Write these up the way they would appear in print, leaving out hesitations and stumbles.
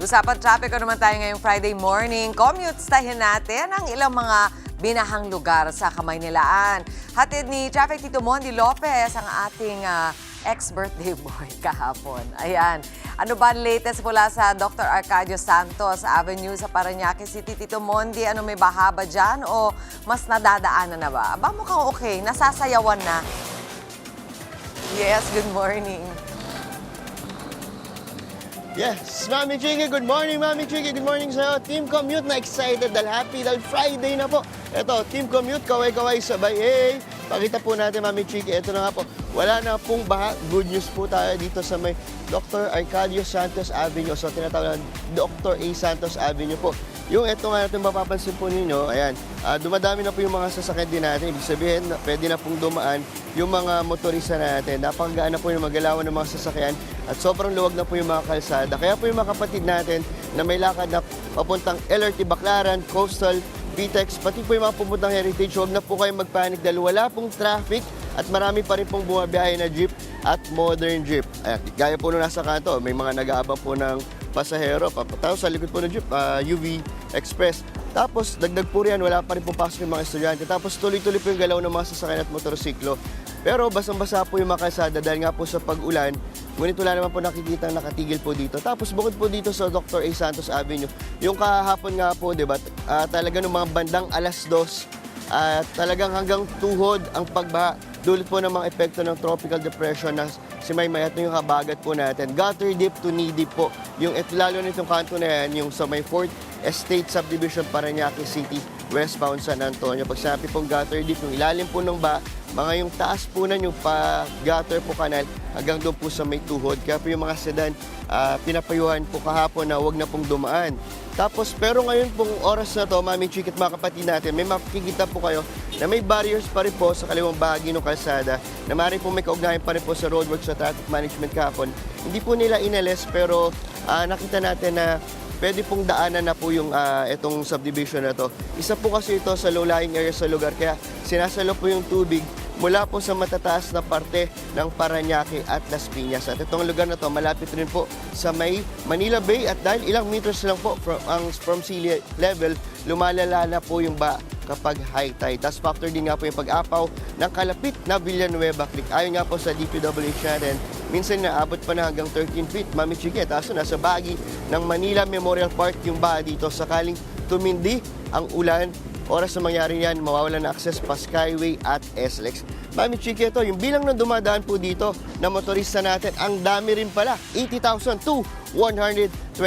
Usapan traffic ko naman tayo ngayong Friday morning. Commute-stahin natin ang ilang mga binahang lugar sa Kamaynilaan. Hatid ni Traffic Tito Mondi Lopez ang ating ex-birthday boy kahapon. Ayan. Ano ba ang latest mula sa Dr. Arcadio Santos Avenue sa Parañaque City? Tito Mondi, ano may baha ba dyan o mas nadadaanan na ba? Aba, mukhang okay. Nasasayawan na. Yes, good morning. Yes, Mami Chiki, good morning, Mami Chiki. Good morning sa'yo. Team Commute na excited dahil happy dahil Friday na po. Ito, Team Commute, kaway-kaway sabay. Hey, pakita po natin, Mami Chiki. Ito na nga po. Wala na pong baha. Good news po tayo dito sa may Dr. Arcadio Santos Avenue. So, tinatawag na Dr. A. Santos Avenue po. Yung ito nga natin mapapansin po ninyo, ayan, dumadami na po yung mga sasakyan din natin. Ibig sabihin, pwede na pong dumaan yung mga motorista natin. Napanggaan na po yung magalawan ng mga sasakyan at sobrang luwag na po yung mga kalsada. Kaya po yung mga kapatid natin na may lakad na papuntang LRT Baclaran, Coastal, PTEX, pati po yung mga pupuntang Heritage, huwag na po kayong magpanik dahil wala pong traffic at marami pa rin pong bumabiyahe na jeep at modern jeep. Ayan, gaya po nung nasa kanto, may mga nag-aabang po ng pasahero. Tapos sa likod po ng jeep, UV Express. Tapos dagdag po riyan, wala pa rin pong pasok yung mga estudyante. Tapos tuloy-tuloy po yung galaw ng mga sasakyan at motorsiklo. Pero basang-basa po yung mga kalsada dahil nga po sa pag-ulan, ngunit wala naman po nakikita nakatigil po dito. Tapos bukod po dito sa Dr. A. Santos Avenue, yung kahapon nga po, diba, talaga ng mga bandang alas 2, talagang hanggang tuhod ang pagbaha. Dulot po ng mga epekto ng tropical depression na si Maymay at yung habagat po natin. Gutter deep to knee deep po. Yung lalo na itong kanto na yan, yung sa may 4th Estate Subdivision, Parañaque City, westbound San Antonio. Pag sinabi pong gutter deep, yung ilalim po ng mga yung taas po na yung pa-gutter po kanal hanggang doon po sa may tuhod. Kaya po yung mga sedan, pinapayuhan po kahapon na wag na pong dumaan. Tapos, pero ngayon pong oras na to, Mami Chiki at mga kapatid natin, may makikita po kayo na may barriers pa rin po sa kaliwang bahagi ng kalsada na maaaring po may kaugnayan pa rin po sa roadworks sa traffic management kahapon. Hindi po nila inalis pero nakita natin na pwede pong daanan na po yung itong subdivision na to. Isa po kasi ito sa low-lying area sa lugar kaya sinasalo po yung tubig mula po sa matataas na parte ng Parañaque at Las Piñas. At itong lugar na to malapit rin po sa may Manila Bay at dahil ilang meters lang po from sea level, lumalala na po yung kapag high tide. Tapos factor din nga po yung pag-apaw ng kalapit na Villanueva Creek. Ayon nga po sa DPWH natin, minsan naabot pa na hanggang 13 feet. Mami Chiki, taso nasa bahagi ng Manila Memorial Park yung baha dito. Sakaling tumindi ang ulan, oras na mangyari yan, mawawalan na access pa Skyway at SLEX. Mami Chiki, ito, yung bilang na dumadaan po dito na motorista natin, ang dami rin pala. 80,000 to 120,000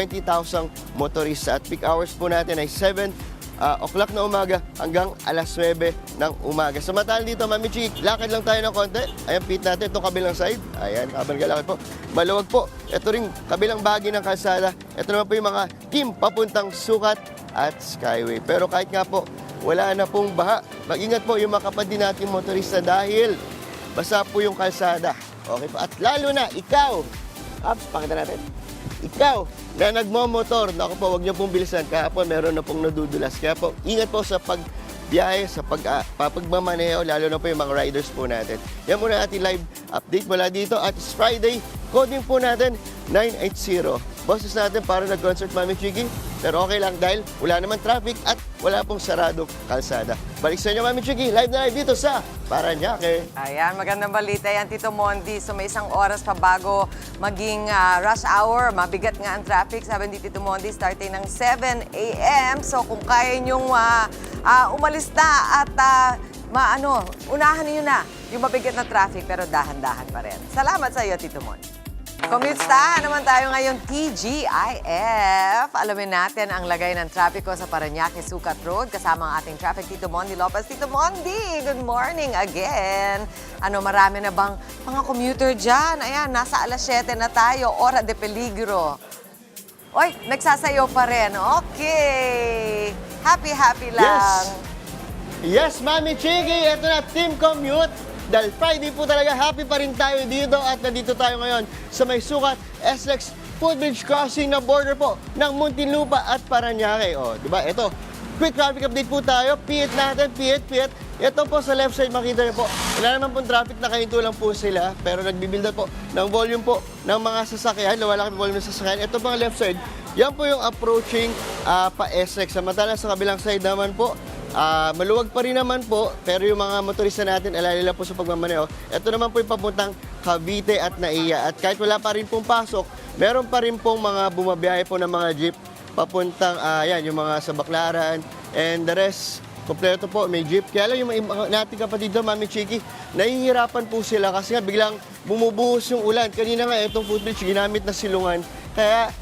motorista. At peak hours po natin ay 7 o'clock na umaga hanggang alas 9 ng umaga. Samantala dito, Mami Chiki, lakad lang tayo ng konti. Ayan, pit natin itong kabilang side. Ayan, habang galakad po. Maluwag po. Ito rin, kabilang bahagi ng kalsada. Ito naman po yung mga team papuntang Sukat at Skyway. Pero kahit nga po, wala na pong baha. Mag-ingat po yung mga kapatid natin motorista dahil basa po yung kalsada. Okay po. At lalo na, ikaw, pakita natin. Ikaw na nagmomotor, naku po, huwag niyo pong bilisan. Kahapon meron na pong nadudulas. Kaya po, ingat po sa pagbiyahe, sa pagmamaneho, lalo na po yung mga riders po natin. Yan muna ating live update mula dito. At it's Friday, coding po natin 980. Boses natin para nag-concert, Mami Chiki. Pero okay lang dahil wala naman traffic at wala pong saradong kalsada. Balik sa inyo, Mami Chiki. Live na live dito sa Parañaque. Ayan, magandang balita yan, Tito Mondi. So may isang oras pa bago maging rush hour. Mabigat nga ang traffic, sabi ni Tito Mondi, starting ng 7 a.m. So kung kaya nyong umalis na at unahan niyo na yung mabigat na traffic pero dahan-dahan pa rin. Salamat sa iyo, Tito Mondi. Commute-stahan naman tayo ngayong TGIF. Alamin natin ang lagay ng trapiko sa Parañaque Sukat Road kasama ang ating traffic Tito Mondi Lopez. Tito Mondi, good morning again. Marami na bang mga commuter dyan? Ayan, nasa alas 7 na tayo, ora de peligro. Oy, nagsasayo pa rin. Okay. Happy lang. Yes, Mami Chiki, ito na, Team Commute. Dahil Friday po talaga, happy pa rin tayo dito at nandito tayo ngayon sa may Sukat, SLEX, Footbridge Crossing na border po ng Muntinlupa at Parañaque. O, di ba? Ito, quick traffic update po tayo. Piit natin, piit. Ito po sa left side, makita niyo po. Wala naman pong traffic, nakahinto lang po sila. Pero nagbibuild up po ng volume po ng mga sasakyan. Lumalaki volume ng sasakyan. Ito pang left side, Yan po yung approaching pa-Essex. Samantala sa kabilang side naman po, maluwag pa rin naman po, pero yung mga motorista natin, alalila po sa pagmamaneho. Ito naman po yung papuntang Cavite at Naiya. At kahit wala pa rin pong pasok, meron pa rin pong mga bumabiyahe po ng mga jeep papuntang, yan, yung mga sa Baclaran. And the rest, kompleto po, may jeep. Kaya lang yung mga nating kapatid doon, Mami Chiki, nahihirapan po sila kasi nga biglang bumubuhos yung ulan. Kanina nga, itong footbridge, ginamit na silungan. Kaya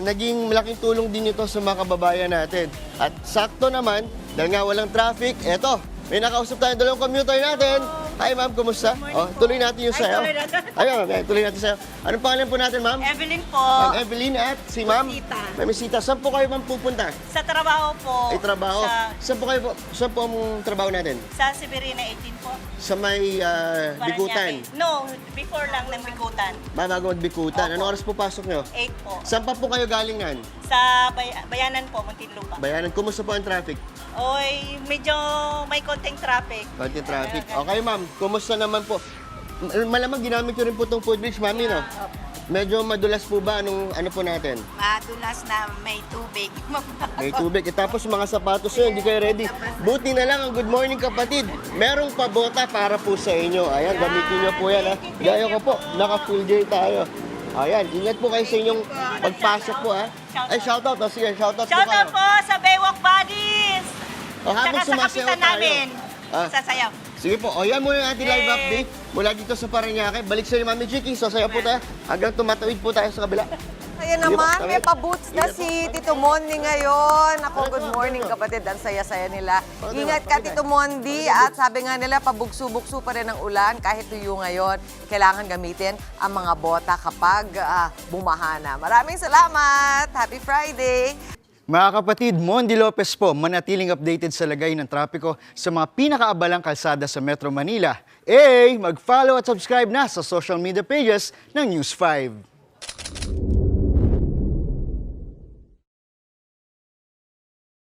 naging malaking tulong din ito sa mga kababayan natin. At sakto naman, dahil nga walang traffic, eto, may nakausap tayong dalawang commuter natin. Hi ma'am, kumusta? Tuloy natin yung sayo. Ayun, tuloy natin sayo. Anong pangalan po natin, ma'am? Evelyn po. Ma'am Evelyn at si ma'am? Misita. Ma'am Misita. Saan po kayo ma'am pupunta? Sa trabaho po. Ay, trabaho. Sa, Saan po ang trabaho natin? sa Severina 18 po. Sa may Bikutan. Paranaque. No, before lang ng Bikutan. Bago magbikutan. Anong oras po pasok nyo? 8 po. Saan pa po kayo galing nan? Sa Bayanan po, Muntinlupa. Bayanan, kumusta po ang traffic? Oy, medyo may konting traffic. Konti traffic. Okay ma'am, kumusta naman po? Malamang ginamit ko rin po itong footbridge, mami, no? Medyo madulas po ba? Ano po natin? Madulas na may tubig. May tubig. Tapos mga sapatos nyo, hindi kayo ready. Buti na lang ang good morning kapatid. Merong pabota para po sa inyo. Ayan, gamitin nyo po yan. Ha? Gaya ko po, naka-full J tayo. Ayan, ingat po kayo sa inyong pagpasok po. Ha? Ay, shoutout. Sige, shoutout po kayo. Shoutout po sa Baywalk Buddies! Habang Tsaka sa sumasayaw kapitan namin. Ah. Sasayaw. Sige po, o yan muna yung ating live update mula dito sa Parañaque. Balik sa inyo, Mami Chiki. Sasayaw po tayo hanggang tumatawid po tayo sa kabila. Ayan Sige po, naman, may tawid. pa-boots na si Tito Mondi ngayon. Ako, good morning kapatid. Ang saya-saya nila. Ingat ka, Tito Mondi. At sabi nga nila, pabugso-bugso pa rin ang ulan. Kahit tuyo ngayon, kailangan gamitin ang mga bota kapag bumaha na. Maraming salamat. Happy Friday. Mga kapatid, Mondi Lopez po, manatiling updated sa lagay ng trapiko sa mga pinakaabalang kalsada sa Metro Manila. Mag-follow at subscribe na sa social media pages ng News 5.